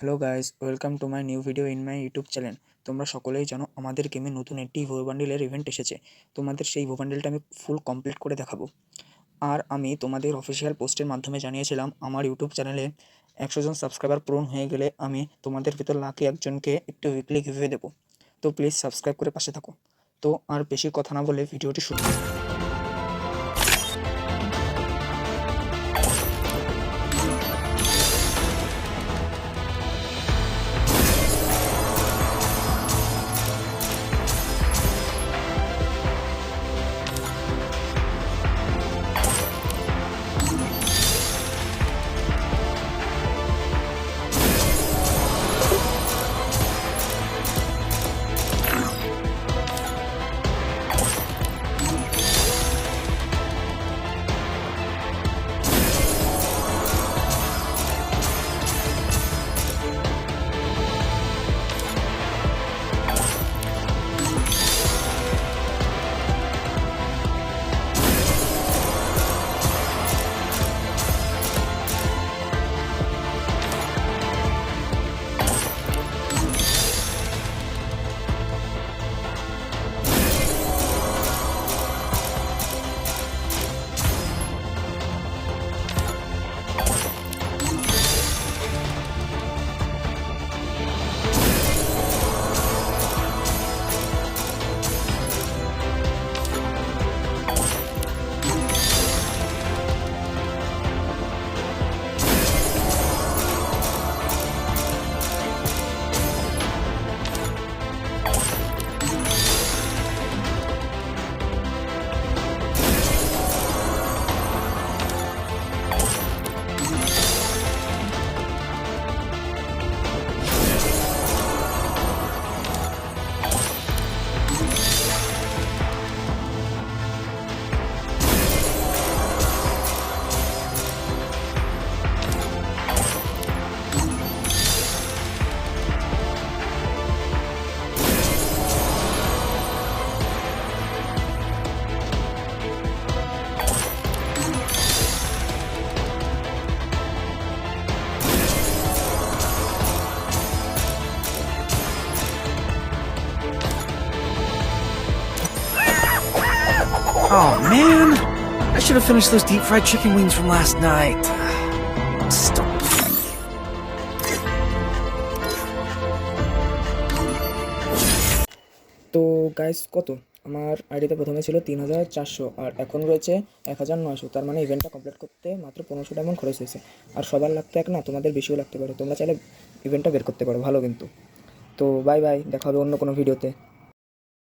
Hello guys, welcome to my new video in my YouTube channel. তোমরা সকলেই জানো আমাদের গেমে নতুন একটি ইভো বান্ডেলের ইভেন্ট এসেছে। তোমাদের সেই ইভো বান্ডেলটা আমি ফুল কমপ্লিট করে দেখাবো। আর আমি তোমাদের অফিসিয়াল পোস্টের মাধ্যমে জানিয়েছিলাম আমার ইউটিউব চ্যানেলে 100 জন সাবস্ক্রাইবার পূরণ হয়ে গেলে আমি তোমাদের ভিতর লাকি একজনকে একটু উইকলি গিভওয়ে দেবো। তো প্লিজ সাবস্ক্রাইব করে পাশে থাকো। তো আর বেশি কথা না বলে ভিডিওটি শুরু। Oh man! I should have finished those deep fried chicken wings from last night. Stop. তো গাইস, কত আমার আইডিতে প্রথমে ছিল 3400 আর এখন রয়েছে 1900। তার মানে ইভেন্টটা কমপ্লিট করতে মাত্র 1500 ডায়মন্ড খরচ হয়েছে। আর সবার লাগতে এক না, তোমাদের বেশিও লাগতে পারে। তোমরা চাইলে ইভেন্টটা বের করতে পারো, ভালো কিন্তু। তো বাই বাই, দেখা হবে অন্য কোনো ভিডিওতে।